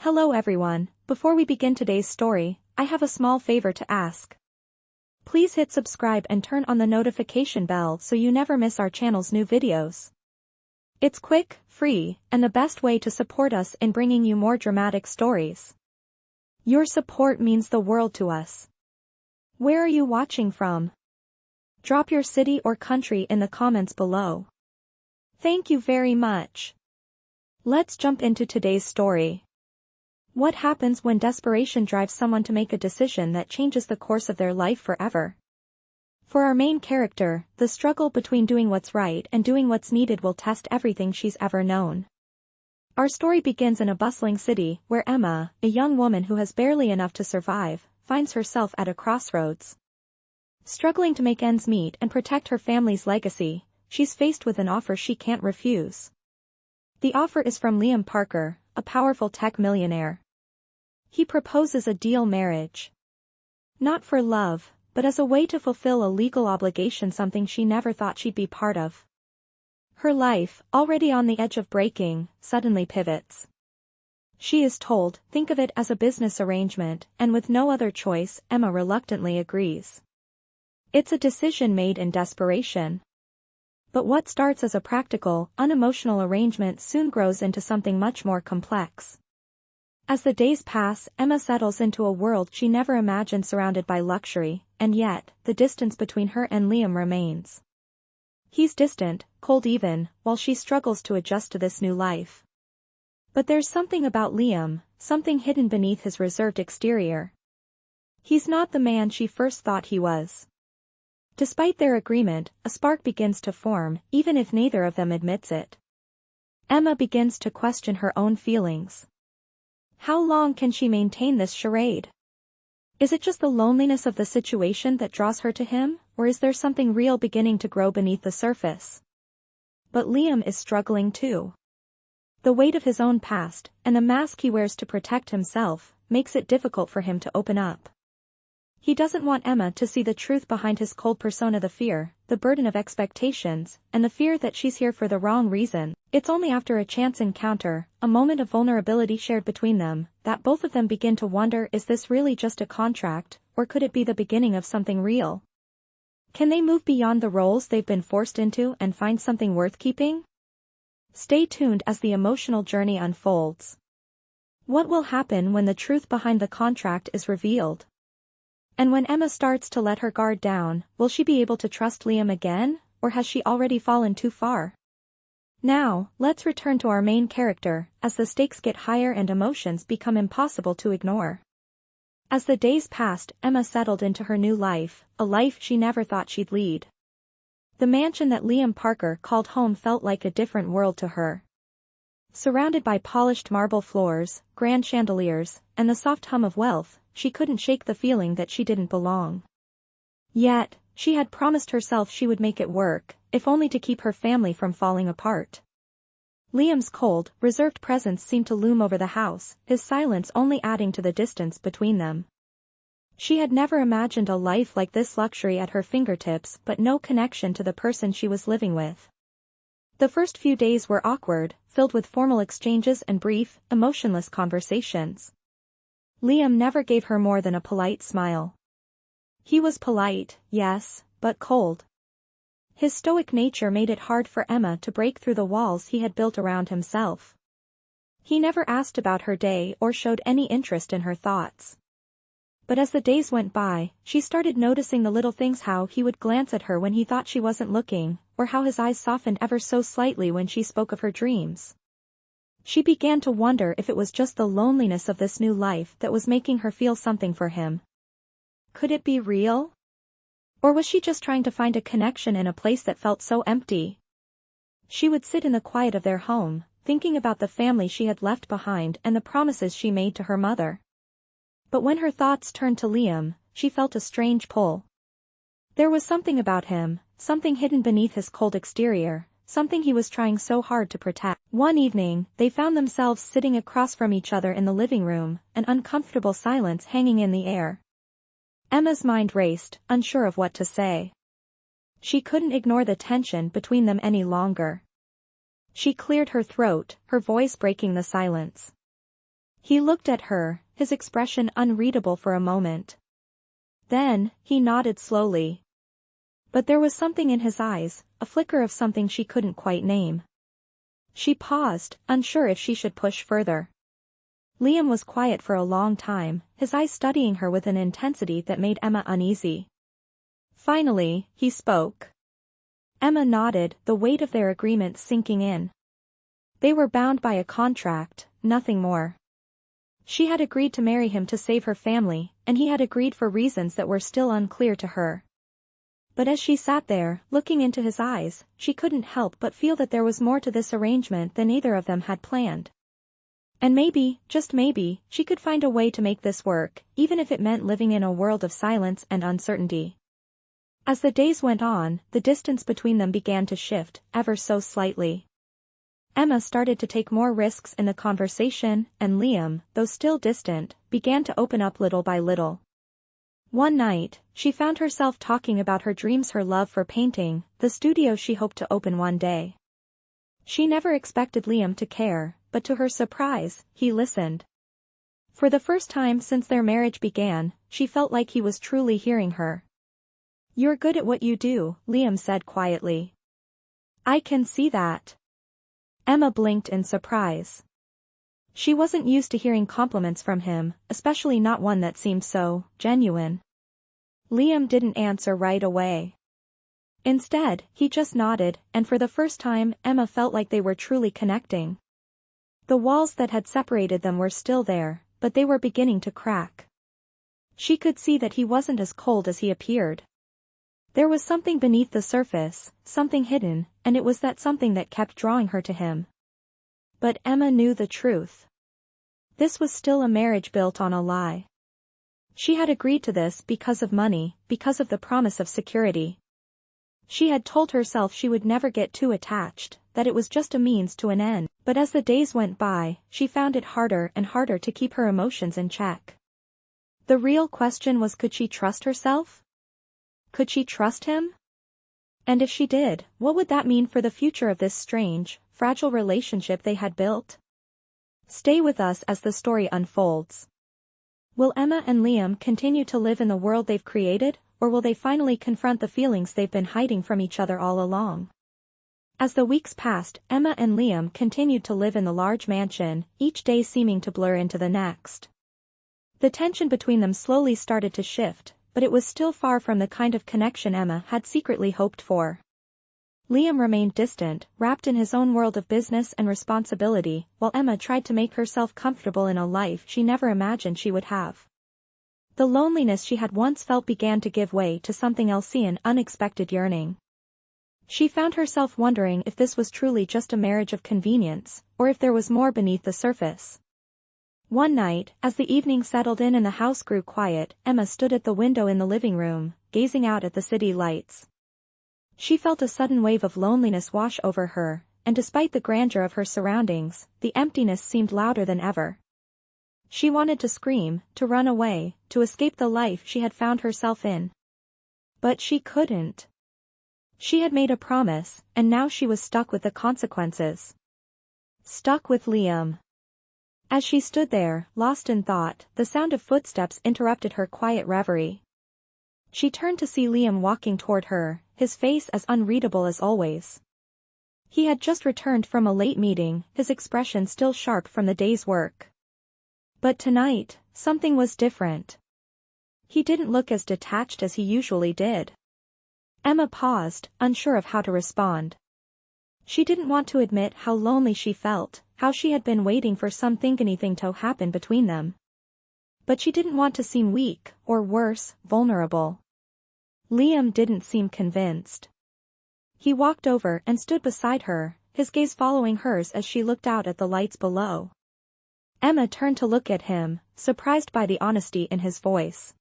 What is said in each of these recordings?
Hello everyone, before we begin today's story, I have a small favor to ask. Please hit subscribe and turn on the notification bell so you never miss our channel's new videos. It's quick, free, and the best way to support us in bringing you more dramatic stories. Your support means the world to us. Where are you watching from? Drop your city or country in the comments below. Thank you very much. Let's jump into today's story. What happens when desperation drives someone to make a decision that changes the course of their life forever? For our main character, the struggle between doing what's right and doing what's needed will test everything she's ever known. Our story begins in a bustling city where Emma, a young woman who has barely enough to survive, finds herself at a crossroads. Struggling to make ends meet and protect her family's legacy, she's faced with an offer she can't refuse. The offer is from Liam Parker, a powerful tech millionaire. He proposes a deal marriage. Not for love, but as a way to fulfill a legal obligation, something she never thought she'd be part of. Her life, already on the edge of breaking, suddenly pivots. She is told, think of it as a business arrangement, and with no other choice, Emma reluctantly agrees. It's a decision made in desperation. But what starts as a practical, unemotional arrangement soon grows into something much more complex. As the days pass, Emma settles into a world she never imagined, surrounded by luxury, and yet, the distance between her and Liam remains. He's distant, cold even, while she struggles to adjust to this new life. But there's something about Liam, something hidden beneath his reserved exterior. He's not the man she first thought he was. Despite their agreement, a spark begins to form, even if neither of them admits it. Emma begins to question her own feelings. How long can she maintain this charade? Is it just the loneliness of the situation that draws her to him, or is there something real beginning to grow beneath the surface? But Liam is struggling too. The weight of his own past, and the mask he wears to protect himself, makes it difficult for him to open up. He doesn't want Emma to see the truth behind his cold persona, the fear, the burden of expectations, and the fear that she's here for the wrong reason. It's only after a chance encounter, a moment of vulnerability shared between them, that both of them begin to wonder, is this really just a contract, or could it be the beginning of something real? Can they move beyond the roles they've been forced into and find something worth keeping? Stay tuned as the emotional journey unfolds. What will happen when the truth behind the contract is revealed? And when Emma starts to let her guard down, will she be able to trust Liam again, or has she already fallen too far? Now, let's return to our main character, as the stakes get higher and emotions become impossible to ignore. As the days passed, Emma settled into her new life, a life she never thought she'd lead. The mansion that Liam Parker called home felt like a different world to her. Surrounded by polished marble floors, grand chandeliers, and the soft hum of wealth, she couldn't shake the feeling that she didn't belong. Yet, she had promised herself she would make it work, if only to keep her family from falling apart. Liam's cold, reserved presence seemed to loom over the house, his silence only adding to the distance between them. She had never imagined a life like this, luxury at her fingertips but no connection to the person she was living with. The first few days were awkward, filled with formal exchanges and brief, emotionless conversations. Liam never gave her more than a polite smile. He was polite, yes, but cold. His stoic nature made it hard for Emma to break through the walls he had built around himself. He never asked about her day or showed any interest in her thoughts. But as the days went by, she started noticing the little things, how he would glance at her when he thought she wasn't looking, or how his eyes softened ever so slightly when she spoke of her dreams. She began to wonder if it was just the loneliness of this new life that was making her feel something for him. Could it be real? Or was she just trying to find a connection in a place that felt so empty? She would sit in the quiet of their home, thinking about the family she had left behind and the promises she made to her mother. But when her thoughts turned to Liam, she felt a strange pull. There was something about him, something hidden beneath his cold exterior, something he was trying so hard to protect. One evening, they found themselves sitting across from each other in the living room, an uncomfortable silence hanging in the air. Emma's mind raced, unsure of what to say. She couldn't ignore the tension between them any longer. She cleared her throat, her voice breaking the silence. He looked at her, his expression unreadable for a moment. Then, he nodded slowly. But there was something in his eyes, a flicker of something she couldn't quite name. She paused, unsure if she should push further. Liam was quiet for a long time, his eyes studying her with an intensity that made Emma uneasy. Finally, he spoke. Emma nodded, the weight of their agreement sinking in. They were bound by a contract, nothing more. She had agreed to marry him to save her family, and he had agreed for reasons that were still unclear to her. But as she sat there, looking into his eyes, she couldn't help but feel that there was more to this arrangement than either of them had planned. And maybe, just maybe, she could find a way to make this work, even if it meant living in a world of silence and uncertainty. As the days went on, the distance between them began to shift, ever so slightly. Emma started to take more risks in the conversation, and Liam, though still distant, began to open up little by little. One night, she found herself talking about her dreams, her love for painting, the studio she hoped to open one day. She never expected Liam to care, but to her surprise, he listened. For the first time since their marriage began, she felt like he was truly hearing her. "You're good at what you do," Liam said quietly. "I can see that." Emma blinked in surprise. She wasn't used to hearing compliments from him, especially not one that seemed so genuine. Liam didn't answer right away. Instead, he just nodded, and for the first time, Emma felt like they were truly connecting. The walls that had separated them were still there, but they were beginning to crack. She could see that he wasn't as cold as he appeared. There was something beneath the surface, something hidden, and it was that something that kept drawing her to him. But Emma knew the truth. This was still a marriage built on a lie. She had agreed to this because of money, because of the promise of security. She had told herself she would never get too attached, that it was just a means to an end, but as the days went by, she found it harder and harder to keep her emotions in check. The real question was, could she trust herself? Could she trust him? And if she did, what would that mean for the future of this strange, fragile relationship they had built? Stay with us as the story unfolds. Will Emma and Liam continue to live in the world they've created, or will they finally confront the feelings they've been hiding from each other all along? As the weeks passed, Emma and Liam continued to live in the large mansion, each day seeming to blur into the next. The tension between them slowly started to shift, but it was still far from the kind of connection Emma had secretly hoped for. Liam remained distant, wrapped in his own world of business and responsibility, while Emma tried to make herself comfortable in a life she never imagined she would have. The loneliness she had once felt began to give way to something else, an unexpected yearning. She found herself wondering if this was truly just a marriage of convenience, or if there was more beneath the surface. One night, as the evening settled in and the house grew quiet, Emma stood at the window in the living room, gazing out at the city lights. She felt a sudden wave of loneliness wash over her, and despite the grandeur of her surroundings, the emptiness seemed louder than ever. She wanted to scream, to run away, to escape the life she had found herself in. But she couldn't. She had made a promise, and now she was stuck with the consequences. Stuck with Liam. As she stood there, lost in thought, the sound of footsteps interrupted her quiet reverie. She turned to see Liam walking toward her, his face as unreadable as always. He had just returned from a late meeting, his expression still sharp from the day's work. But tonight, something was different. He didn't look as detached as he usually did. Emma paused, unsure of how to respond. She didn't want to admit how lonely she felt, how she had been waiting for anything to happen between them. But she didn't want to seem weak, or worse, vulnerable. Liam didn't seem convinced. He walked over and stood beside her, his gaze following hers as she looked out at the lights below. Emma turned to look at him, surprised by the honesty in his voice.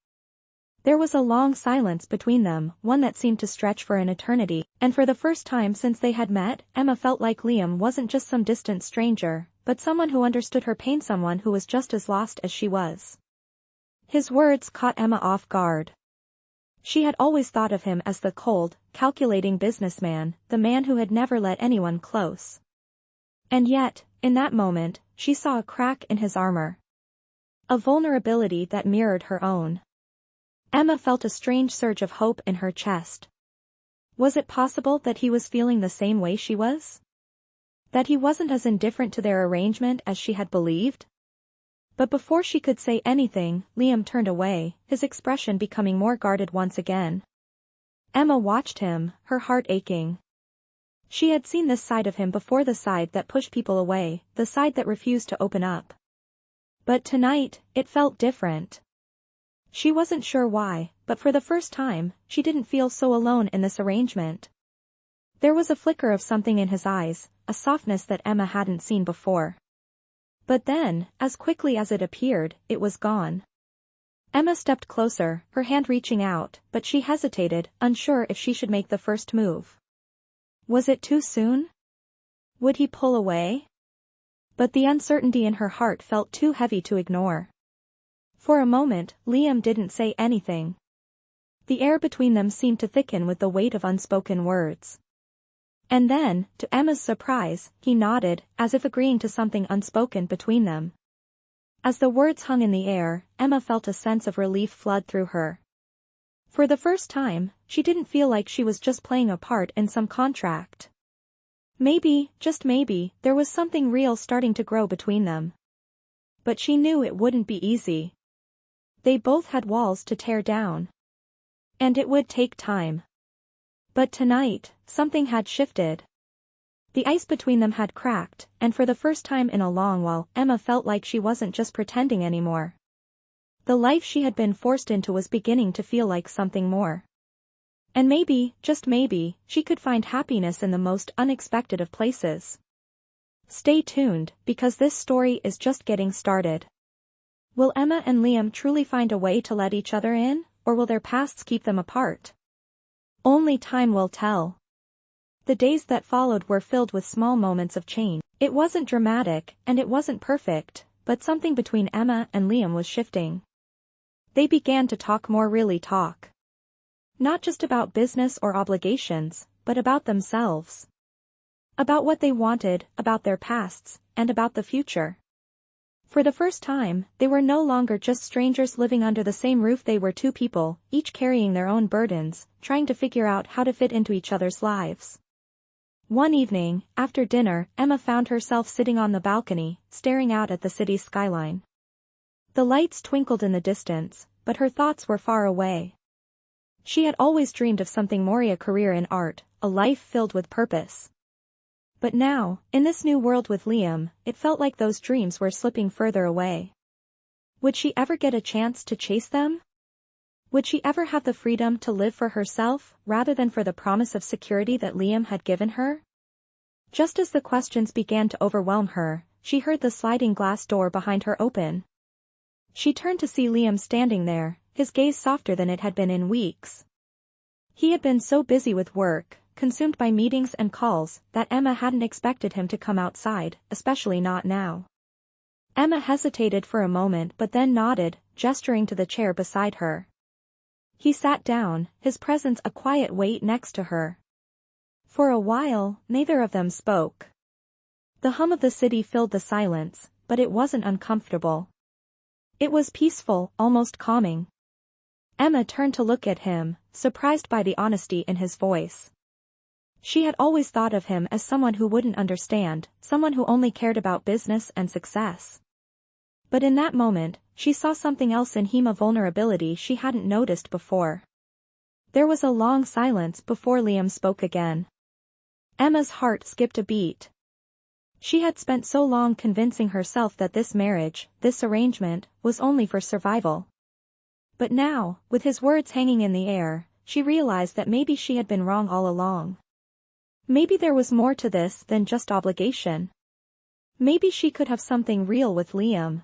There was a long silence between them, one that seemed to stretch for an eternity, and for the first time since they had met, Emma felt like Liam wasn't just some distant stranger, but someone who understood her pain, someone who was just as lost as she was. His words caught Emma off guard. She had always thought of him as the cold, calculating businessman, the man who had never let anyone close. And yet, in that moment, she saw a crack in his armor. A vulnerability that mirrored her own. Emma felt a strange surge of hope in her chest. Was it possible that he was feeling the same way she was? That he wasn't as indifferent to their arrangement as she had believed? But before she could say anything, Liam turned away, his expression becoming more guarded once again. Emma watched him, her heart aching. She had seen this side of him before, the side that pushed people away, the side that refused to open up. But tonight, it felt different. She wasn't sure why, but for the first time, she didn't feel so alone in this arrangement. There was a flicker of something in his eyes, a softness that Emma hadn't seen before. But then, as quickly as it appeared, it was gone. Emma stepped closer, her hand reaching out, but she hesitated, unsure if she should make the first move. Was it too soon? Would he pull away? But the uncertainty in her heart felt too heavy to ignore. For a moment, Liam didn't say anything. The air between them seemed to thicken with the weight of unspoken words. And then, to Emma's surprise, he nodded, as if agreeing to something unspoken between them. As the words hung in the air, Emma felt a sense of relief flood through her. For the first time, she didn't feel like she was just playing a part in some contract. Maybe, just maybe, there was something real starting to grow between them. But she knew it wouldn't be easy. They both had walls to tear down. And it would take time. But tonight, something had shifted. The ice between them had cracked, and for the first time in a long while, Emma felt like she wasn't just pretending anymore. The life she had been forced into was beginning to feel like something more. And maybe, just maybe, she could find happiness in the most unexpected of places. Stay tuned, because this story is just getting started. Will Emma and Liam truly find a way to let each other in, or will their pasts keep them apart? Only time will tell. The days that followed were filled with small moments of change. It wasn't dramatic, and it wasn't perfect, but something between Emma and Liam was shifting. They began to talk more, really talk. Not just about business or obligations, but about themselves. About what they wanted, about their pasts, and about the future. For the first time, they were no longer just strangers living under the same roof. They were two people, each carrying their own burdens, trying to figure out how to fit into each other's lives. One evening, after dinner, Emma found herself sitting on the balcony, staring out at the city's skyline. The lights twinkled in the distance, but her thoughts were far away. She had always dreamed of something more, a career in art, a life filled with purpose. But now, in this new world with Liam, it felt like those dreams were slipping further away. Would she ever get a chance to chase them? Would she ever have the freedom to live for herself, rather than for the promise of security that Liam had given her? Just as the questions began to overwhelm her, she heard the sliding glass door behind her open. She turned to see Liam standing there, his gaze softer than it had been in weeks. He had been so busy with work, consumed by meetings and calls, that Emma hadn't expected him to come outside, especially not now. Emma hesitated for a moment but then nodded, gesturing to the chair beside her. He sat down, his presence a quiet weight next to her. For a while, neither of them spoke. The hum of the city filled the silence, but it wasn't uncomfortable. It was peaceful, almost calming. Emma turned to look at him, surprised by the honesty in his voice. She had always thought of him as someone who wouldn't understand, someone who only cared about business and success. But in that moment, she saw something else in him, a vulnerability she hadn't noticed before. There was a long silence before Liam spoke again. Emma's heart skipped a beat. She had spent so long convincing herself that this marriage, this arrangement, was only for survival. But now, with his words hanging in the air, she realized that maybe she had been wrong all along. Maybe there was more to this than just obligation. Maybe she could have something real with Liam.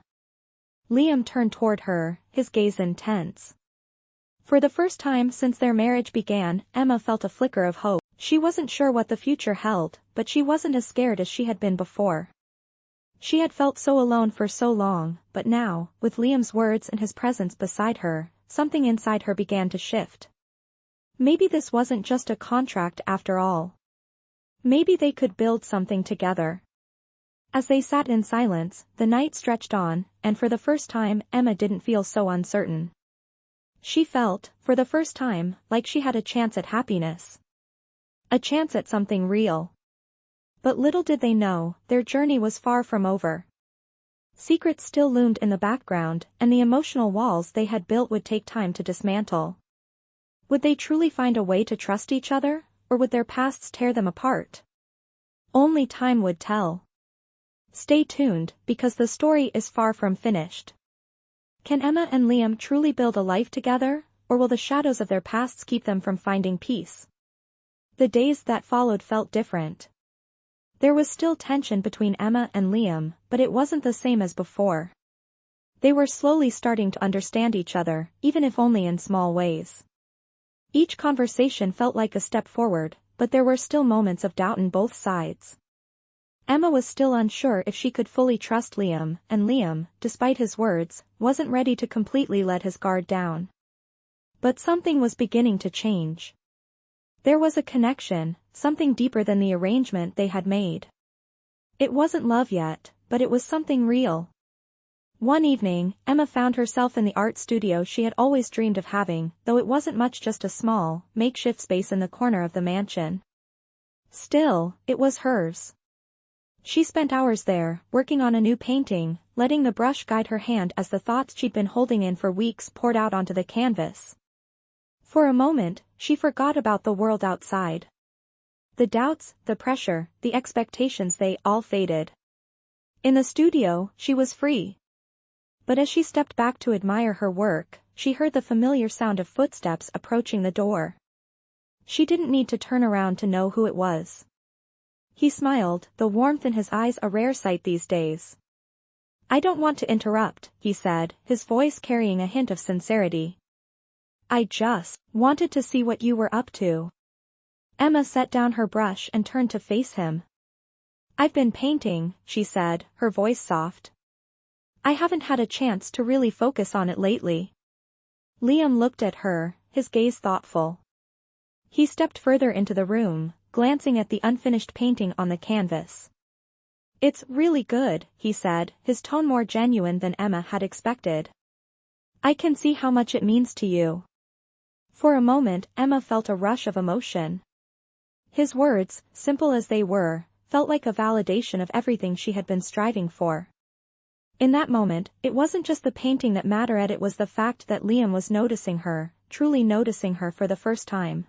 Liam turned toward her, his gaze intense. For the first time since their marriage began, Emma felt a flicker of hope. She wasn't sure what the future held, but she wasn't as scared as she had been before. She had felt so alone for so long, but now, with Liam's words and his presence beside her, something inside her began to shift. Maybe this wasn't just a contract after all. Maybe they could build something together. As they sat in silence, the night stretched on, and for the first time Emma didn't feel so uncertain. She felt, for the first time, like she had a chance at happiness. A chance at something real. But little did they know, their journey was far from over. Secrets still loomed in the background, and the emotional walls they had built would take time to dismantle. Would they truly find a way to trust each other, or would their pasts tear them apart? Only time would tell. Stay tuned, because the story is far from finished. Can Emma and Liam truly build a life together, or will the shadows of their pasts keep them from finding peace? The days that followed felt different. There was still tension between Emma and Liam, but it wasn't the same as before. They were slowly starting to understand each other, even if only in small ways. Each conversation felt like a step forward, but there were still moments of doubt on both sides. Emma was still unsure if she could fully trust Liam, and Liam, despite his words, wasn't ready to completely let his guard down. But something was beginning to change. There was a connection, something deeper than the arrangement they had made. It wasn't love yet, but it was something real. One evening, Emma found herself in the art studio she had always dreamed of having, though it wasn't much, just a small, makeshift space in the corner of the mansion. Still, it was hers. She spent hours there, working on a new painting, letting the brush guide her hand as the thoughts she'd been holding in for weeks poured out onto the canvas. For a moment, she forgot about the world outside. The doubts, the pressure, the expectations, they all faded. In the studio, she was free. But as she stepped back to admire her work, she heard the familiar sound of footsteps approaching the door. She didn't need to turn around to know who it was. He smiled, the warmth in his eyes a rare sight these days. "I don't want to interrupt," he said, his voice carrying a hint of sincerity. "I just wanted to see what you were up to." Emma set down her brush and turned to face him. "I've been painting," she said, her voice soft. "I haven't had a chance to really focus on it lately." Liam looked at her, his gaze thoughtful. He stepped further into the room, glancing at the unfinished painting on the canvas. "It's really good," he said, his tone more genuine than Emma had expected. "I can see how much it means to you." For a moment Emma felt a rush of emotion. His words, simple as they were, felt like a validation of everything she had been striving for. In that moment, it wasn't just the painting that mattered, it was the fact that Liam was noticing her, truly noticing her for the first time.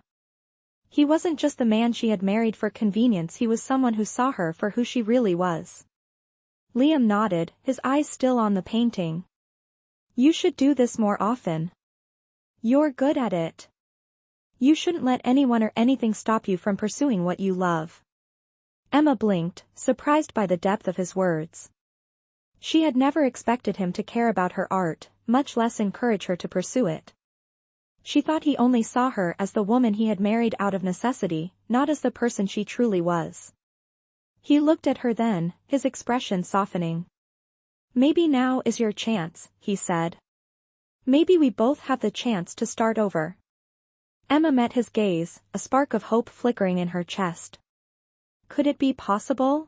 He wasn't just the man she had married for convenience, he was someone who saw her for who she really was. Liam nodded, his eyes still on the painting. "You should do this more often. You're good at it. You shouldn't let anyone or anything stop you from pursuing what you love." Emma blinked, surprised by the depth of his words. She had never expected him to care about her art, much less encourage her to pursue it. She thought he only saw her as the woman he had married out of necessity, not as the person she truly was. He looked at her then, his expression softening. "Maybe now is your chance," he said. "Maybe we both have the chance to start over." Emma met his gaze, a spark of hope flickering in her chest. Could it be possible?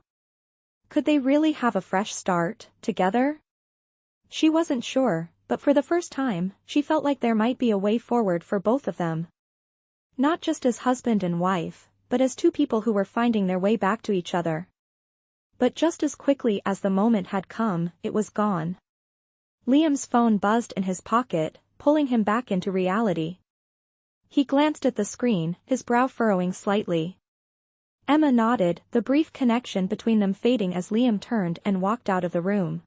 Could they really have a fresh start, together? She wasn't sure, but for the first time, she felt like there might be a way forward for both of them. Not just as husband and wife, but as two people who were finding their way back to each other. But just as quickly as the moment had come, it was gone. Liam's phone buzzed in his pocket, pulling him back into reality. He glanced at the screen, his brow furrowing slightly. Emma nodded, the brief connection between them fading as Liam turned and walked out of the room.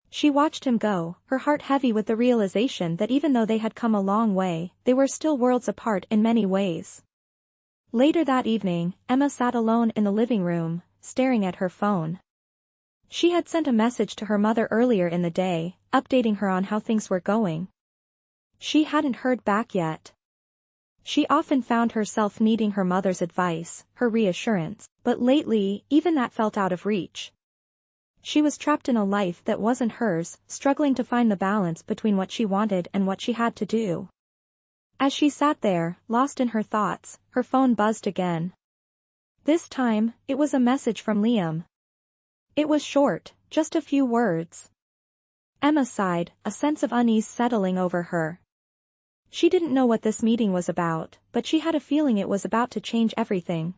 She watched him go, her heart heavy with the realization that even though they had come a long way, they were still worlds apart in many ways. Later that evening, Emma sat alone in the living room, staring at her phone. She had sent a message to her mother earlier in the day, updating her on how things were going. She hadn't heard back yet. She often found herself needing her mother's advice, her reassurance, but lately, even that felt out of reach. She was trapped in a life that wasn't hers, struggling to find the balance between what she wanted and what she had to do. As she sat there, lost in her thoughts, her phone buzzed again. This time, it was a message from Liam. It was short, just a few words. Emma sighed, a sense of unease settling over her. She didn't know what this meeting was about, but she had a feeling it was about to change everything.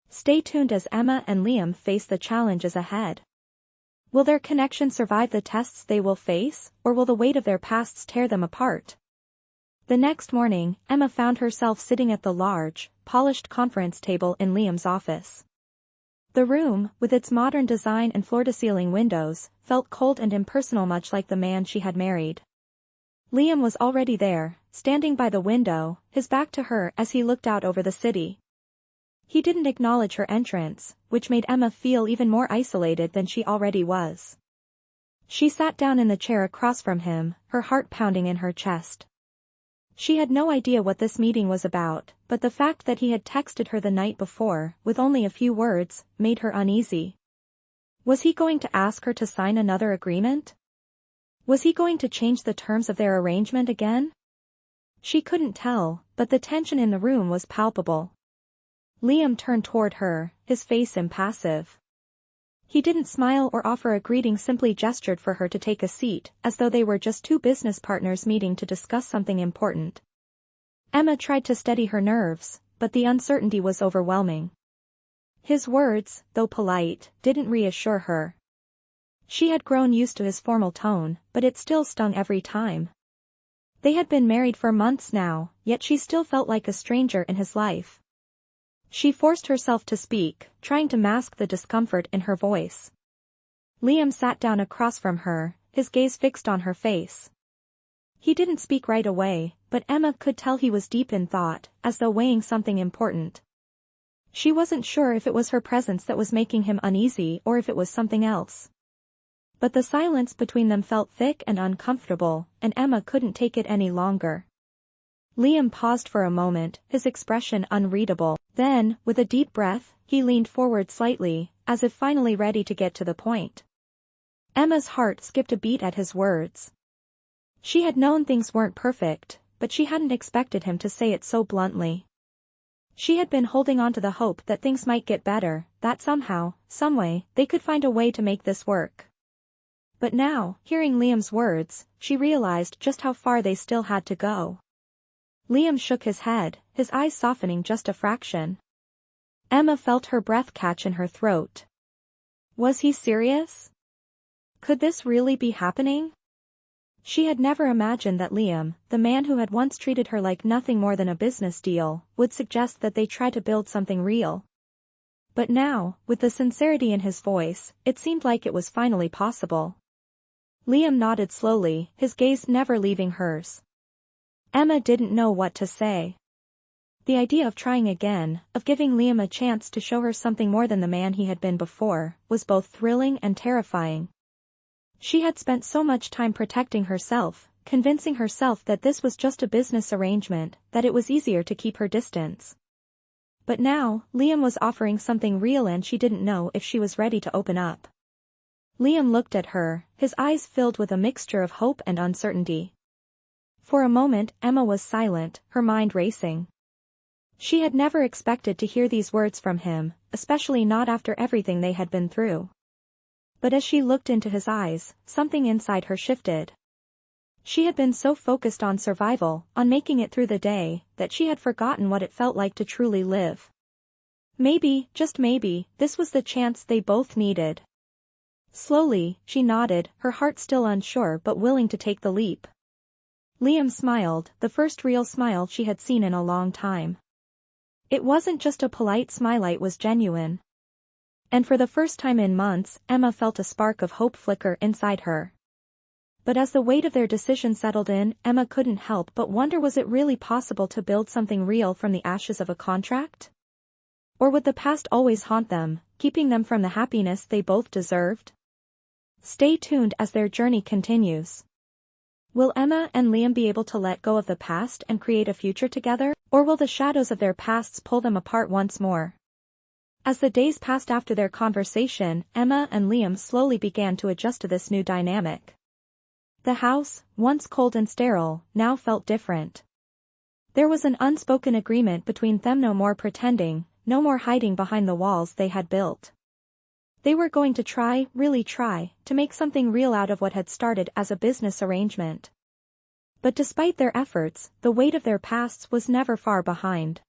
Stay tuned as Emma and Liam face the challenges ahead. Will their connection survive the tests they will face, or will the weight of their pasts tear them apart? The next morning, Emma found herself sitting at the large, polished conference table in Liam's office. The room, with its modern design and floor-to-ceiling windows, felt cold and impersonal, much like the man she had married. Liam was already there, standing by the window, his back to her as he looked out over the city. He didn't acknowledge her entrance, which made Emma feel even more isolated than she already was. She sat down in the chair across from him, her heart pounding in her chest. She had no idea what this meeting was about, but the fact that he had texted her the night before, with only a few words, made her uneasy. Was he going to ask her to sign another agreement? Was he going to change the terms of their arrangement again? She couldn't tell, but the tension in the room was palpable. Liam turned toward her, his face impassive. He didn't smile or offer a greeting, simply gestured for her to take a seat, as though they were just two business partners meeting to discuss something important. Emma tried to steady her nerves, but the uncertainty was overwhelming. His words, though polite, didn't reassure her. She had grown used to his formal tone, but it still stung every time. They had been married for months now, yet she still felt like a stranger in his life. She forced herself to speak, trying to mask the discomfort in her voice. Liam sat down across from her, his gaze fixed on her face. He didn't speak right away, but Emma could tell he was deep in thought, as though weighing something important. She wasn't sure if it was her presence that was making him uneasy or if it was something else. But the silence between them felt thick and uncomfortable, and Emma couldn't take it any longer. Liam paused for a moment, his expression unreadable. Then, with a deep breath, he leaned forward slightly, as if finally ready to get to the point. Emma's heart skipped a beat at his words. She had known things weren't perfect, but she hadn't expected him to say it so bluntly. She had been holding on to the hope that things might get better, that somehow, someway, they could find a way to make this work. But now, hearing Liam's words, she realized just how far they still had to go. Liam shook his head, his eyes softening just a fraction. Emma felt her breath catch in her throat. Was he serious? Could this really be happening? She had never imagined that Liam, the man who had once treated her like nothing more than a business deal, would suggest that they try to build something real. But now, with the sincerity in his voice, it seemed like it was finally possible. Liam nodded slowly, his gaze never leaving hers. Emma didn't know what to say. The idea of trying again, of giving Liam a chance to show her something more than the man he had been before, was both thrilling and terrifying. She had spent so much time protecting herself, convincing herself that this was just a business arrangement, that it was easier to keep her distance. But now, Liam was offering something real and she didn't know if she was ready to open up. Liam looked at her, his eyes filled with a mixture of hope and uncertainty. For a moment, Emma was silent, her mind racing. She had never expected to hear these words from him, especially not after everything they had been through. But as she looked into his eyes, something inside her shifted. She had been so focused on survival, on making it through the day, that she had forgotten what it felt like to truly live. Maybe, just maybe, this was the chance they both needed. Slowly, she nodded, her heart still unsure but willing to take the leap. Liam smiled, the first real smile she had seen in a long time. It wasn't just a polite smile, it was genuine. And for the first time in months, Emma felt a spark of hope flicker inside her. But as the weight of their decision settled in, Emma couldn't help but wonder, was it really possible to build something real from the ashes of a contract? Or would the past always haunt them, keeping them from the happiness they both deserved? Stay tuned as their journey continues. Will Emma and Liam be able to let go of the past and create a future together, or will the shadows of their pasts pull them apart once more? As the days passed after their conversation, Emma and Liam slowly began to adjust to this new dynamic. The house, once cold and sterile, now felt different. There was an unspoken agreement between them: no more pretending, no more hiding behind the walls they had built. They were going to try, really try, to make something real out of what had started as a business arrangement. But despite their efforts, the weight of their pasts was never far behind.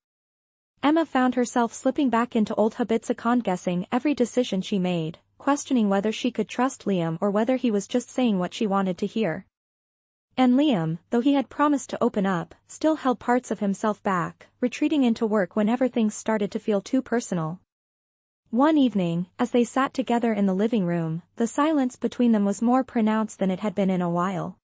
Emma found herself slipping back into old habits, second-guessing every decision she made, questioning whether she could trust Liam or whether he was just saying what she wanted to hear. And Liam, though he had promised to open up, still held parts of himself back, retreating into work whenever things started to feel too personal. One evening, as they sat together in the living room, the silence between them was more pronounced than it had been in a while.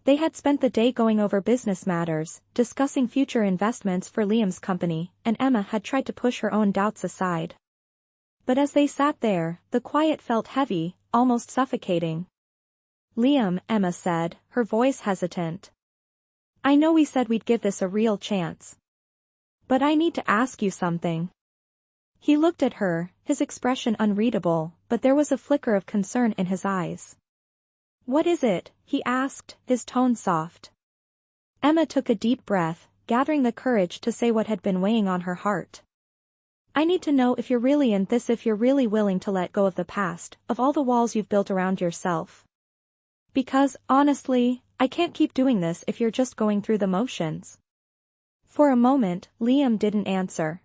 They had spent the day going over business matters, discussing future investments for Liam's company, and Emma had tried to push her own doubts aside. But as they sat there, the quiet felt heavy, almost suffocating. "Liam," Emma said, her voice hesitant. "I know we said we'd give this a real chance. But I need to ask you something." He looked at her, his expression unreadable, but there was a flicker of concern in his eyes. "What is it?" he asked, his tone soft. Emma took a deep breath, gathering the courage to say what had been weighing on her heart. "I need to know if you're really in this, if you're really willing to let go of the past, of all the walls you've built around yourself. Because, honestly, I can't keep doing this if you're just going through the motions." For a moment, Liam didn't answer.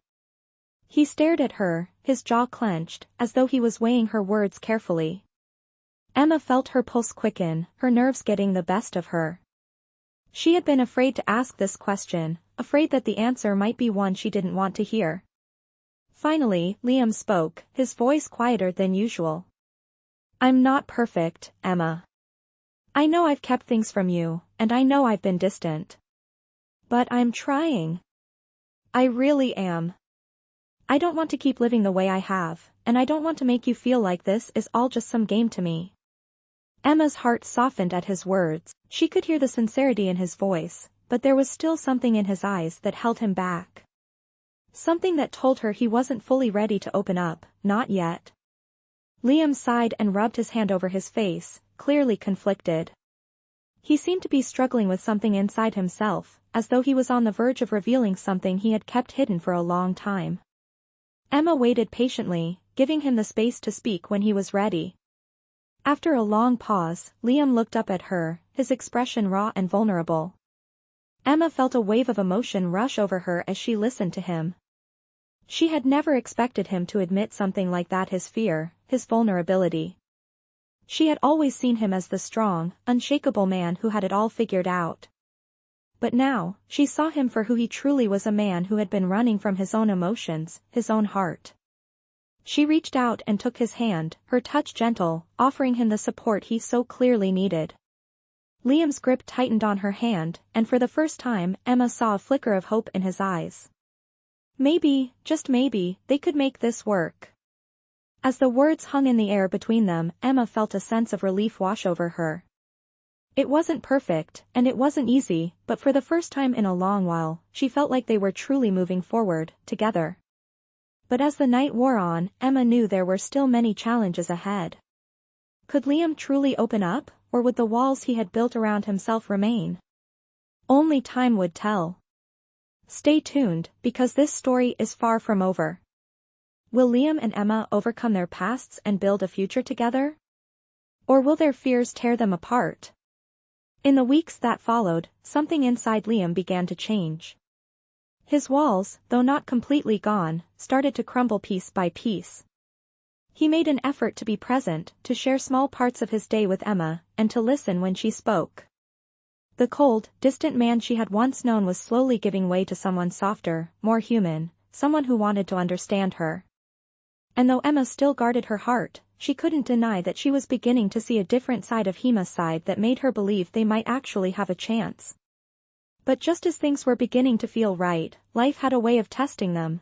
He stared at her, his jaw clenched, as though he was weighing her words carefully. Emma felt her pulse quicken, her nerves getting the best of her. She had been afraid to ask this question, afraid that the answer might be one she didn't want to hear. Finally, Liam spoke, his voice quieter than usual. "I'm not perfect, Emma. I know I've kept things from you, and I know I've been distant. But I'm trying. I really am. I don't want to keep living the way I have, and I don't want to make you feel like this is all just some game to me." Emma's heart softened at his words. She could hear the sincerity in his voice, but there was still something in his eyes that held him back. Something that told her he wasn't fully ready to open up, not yet. Liam sighed and rubbed his hand over his face, clearly conflicted. He seemed to be struggling with something inside himself, as though he was on the verge of revealing something he had kept hidden for a long time. Emma waited patiently, giving him the space to speak when he was ready. After a long pause, Liam looked up at her, his expression raw and vulnerable. Emma felt a wave of emotion rush over her as she listened to him. She had never expected him to admit something like that, his fear, his vulnerability. She had always seen him as the strong, unshakable man who had it all figured out. But now, she saw him for who he truly was, a man who had been running from his own emotions, his own heart. She reached out and took his hand, her touch gentle, offering him the support he so clearly needed. Liam's grip tightened on her hand, and for the first time, Emma saw a flicker of hope in his eyes. Maybe, just maybe, they could make this work. As the words hung in the air between them, Emma felt a sense of relief wash over her. It wasn't perfect, and it wasn't easy, but for the first time in a long while, she felt like they were truly moving forward, together. But as the night wore on, Emma knew there were still many challenges ahead. Could Liam truly open up, or would the walls he had built around himself remain? Only time would tell. Stay tuned, because this story is far from over. Will Liam and Emma overcome their pasts and build a future together? Or will their fears tear them apart? In the weeks that followed, something inside Liam began to change. His walls, though not completely gone, started to crumble piece by piece. He made an effort to be present, to share small parts of his day with Emma, and to listen when she spoke. The cold, distant man she had once known was slowly giving way to someone softer, more human, someone who wanted to understand her. And though Emma still guarded her heart, she couldn't deny that she was beginning to see a different side of Hima's side that made her believe they might actually have a chance. But just as things were beginning to feel right, life had a way of testing them.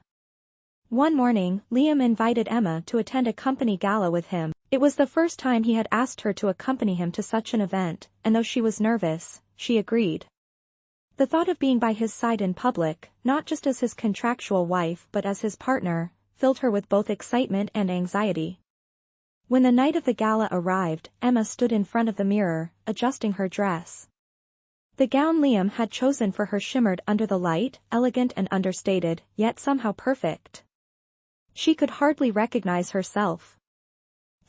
One morning, Liam invited Emma to attend a company gala with him. It was the first time he had asked her to accompany him to such an event, and though she was nervous, she agreed. The thought of being by his side in public, not just as his contractual wife but as his partner, filled her with both excitement and anxiety. When the night of the gala arrived, Emma stood in front of the mirror, adjusting her dress. The gown Liam had chosen for her shimmered under the light, elegant and understated, yet somehow perfect. She could hardly recognize herself.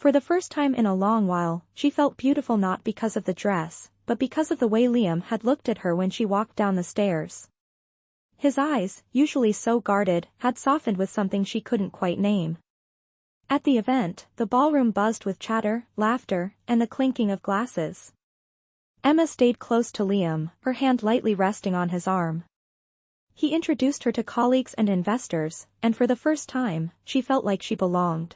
For the first time in a long while, she felt beautiful not because of the dress, but because of the way Liam had looked at her when she walked down the stairs. His eyes, usually so guarded, had softened with something she couldn't quite name. At the event, the ballroom buzzed with chatter, laughter, and the clinking of glasses. Emma stayed close to Liam, her hand lightly resting on his arm. He introduced her to colleagues and investors, and for the first time, she felt like she belonged.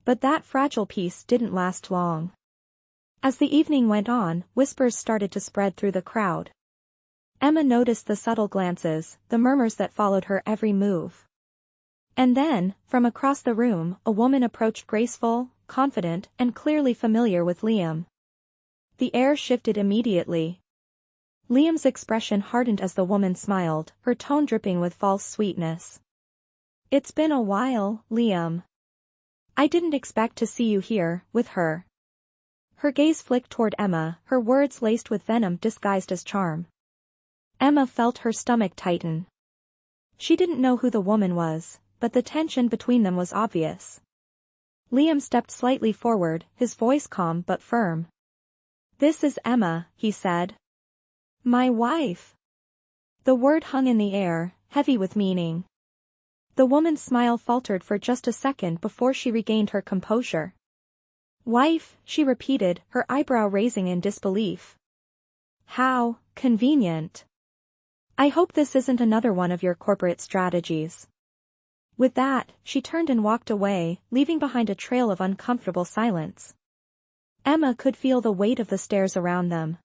But that fragile peace didn't last long. As the evening went on, whispers started to spread through the crowd. Emma noticed the subtle glances, the murmurs that followed her every move. And then, from across the room, a woman approached, graceful, confident, and clearly familiar with Liam. The air shifted immediately. Liam's expression hardened as the woman smiled, her tone dripping with false sweetness. "It's been a while, Liam. I didn't expect to see you here, with her." Her gaze flicked toward Emma, her words laced with venom disguised as charm. Emma felt her stomach tighten. She didn't know who the woman was, but the tension between them was obvious. Liam stepped slightly forward, his voice calm but firm. "This is Emma," he said. "My wife." The word hung in the air, heavy with meaning. The woman's smile faltered for just a second before she regained her composure. "Wife," she repeated, her eyebrow raising in disbelief. "How convenient. I hope this isn't another one of your corporate strategies." With that, she turned and walked away, leaving behind a trail of uncomfortable silence. Emma could feel the weight of the stares around them.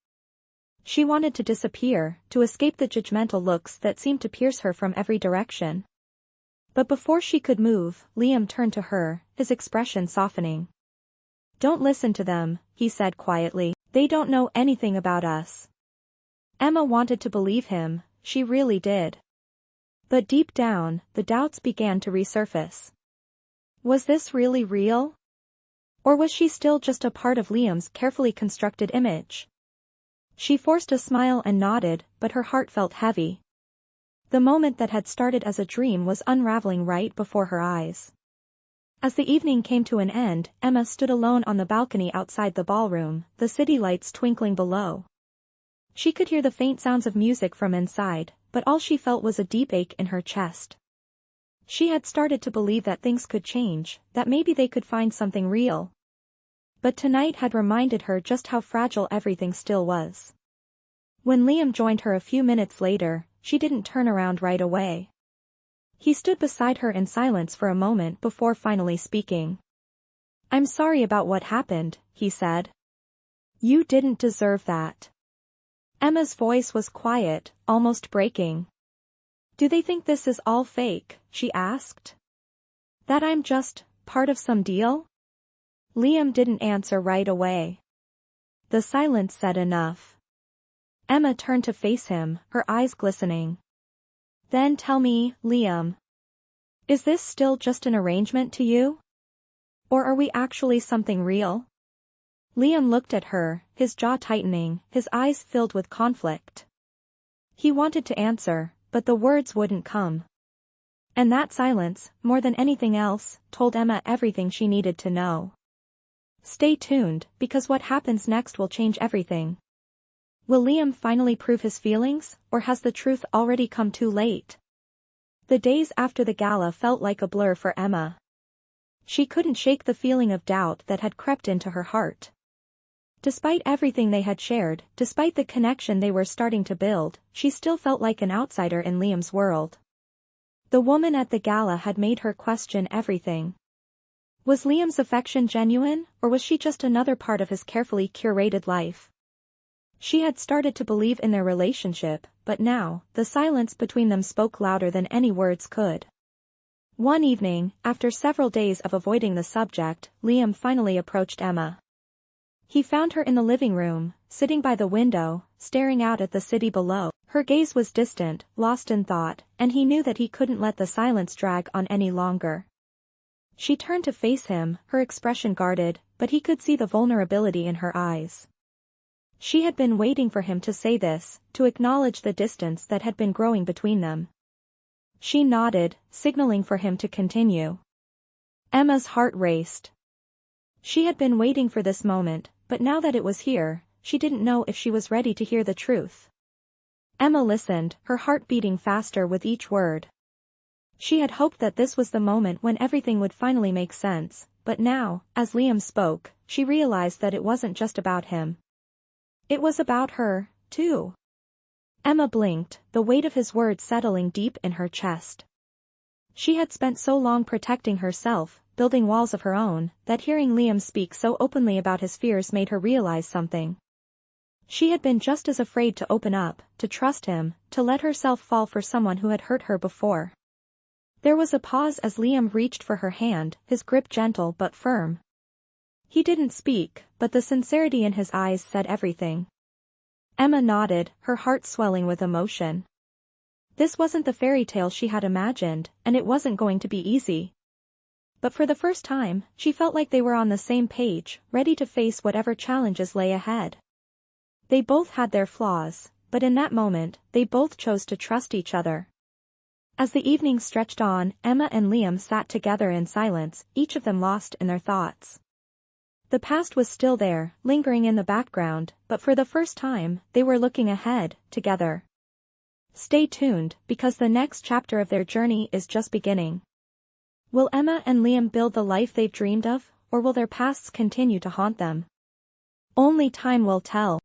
She wanted to disappear, to escape the judgmental looks that seemed to pierce her from every direction. But before she could move, Liam turned to her, his expression softening. "Don't listen to them," he said quietly. "They don't know anything about us." Emma wanted to believe him, she really did. But deep down, the doubts began to resurface. Was this really real? Or was she still just a part of Liam's carefully constructed image? She forced a smile and nodded, but her heart felt heavy. The moment that had started as a dream was unraveling right before her eyes. As the evening came to an end, Emma stood alone on the balcony outside the ballroom, the city lights twinkling below. She could hear the faint sounds of music from inside, but all she felt was a deep ache in her chest. She had started to believe that things could change, that maybe they could find something real. But tonight had reminded her just how fragile everything still was. When Liam joined her a few minutes later, she didn't turn around right away. He stood beside her in silence for a moment before finally speaking. "I'm sorry about what happened," he said. "You didn't deserve that." Emma's voice was quiet, almost breaking. "Do they think this is all fake?" she asked. "That I'm just part of some deal?" Liam didn't answer right away. The silence said enough. Emma turned to face him, her eyes glistening. "Then tell me, Liam. Is this still just an arrangement to you? Or are we actually something real?" Liam looked at her, his jaw tightening, his eyes filled with conflict. He wanted to answer, but the words wouldn't come. And that silence, more than anything else, told Emma everything she needed to know. Stay tuned, because what happens next will change everything. Will Liam finally prove his feelings, or has the truth already come too late? The days after the gala felt like a blur for Emma. She couldn't shake the feeling of doubt that had crept into her heart. Despite everything they had shared, despite the connection they were starting to build, she still felt like an outsider in Liam's world. The woman at the gala had made her question everything. Was Liam's affection genuine, or was she just another part of his carefully curated life? She had started to believe in their relationship, but now, the silence between them spoke louder than any words could. One evening, after several days of avoiding the subject, Liam finally approached Emma. He found her in the living room, sitting by the window, staring out at the city below. Her gaze was distant, lost in thought, and he knew that he couldn't let the silence drag on any longer. She turned to face him, her expression guarded, but he could see the vulnerability in her eyes. She had been waiting for him to say this, to acknowledge the distance that had been growing between them. She nodded, signaling for him to continue. Emma's heart raced. She had been waiting for this moment, but now that it was here, she didn't know if she was ready to hear the truth. Emma listened, her heart beating faster with each word. She had hoped that this was the moment when everything would finally make sense, but now, as Liam spoke, she realized that it wasn't just about him. It was about her, too. Emma blinked, the weight of his words settling deep in her chest. She had spent so long protecting herself, building walls of her own, that hearing Liam speak so openly about his fears made her realize something. She had been just as afraid to open up, to trust him, to let herself fall for someone who had hurt her before. There was a pause as Liam reached for her hand, his grip gentle but firm. He didn't speak, but the sincerity in his eyes said everything. Emma nodded, her heart swelling with emotion. This wasn't the fairy tale she had imagined, and it wasn't going to be easy. But for the first time, she felt like they were on the same page, ready to face whatever challenges lay ahead. They both had their flaws, but in that moment, they both chose to trust each other. As the evening stretched on, Emma and Liam sat together in silence, each of them lost in their thoughts. The past was still there, lingering in the background, but for the first time, they were looking ahead, together. Stay tuned, because the next chapter of their journey is just beginning. Will Emma and Liam build the life they've dreamed of, or will their pasts continue to haunt them? Only time will tell.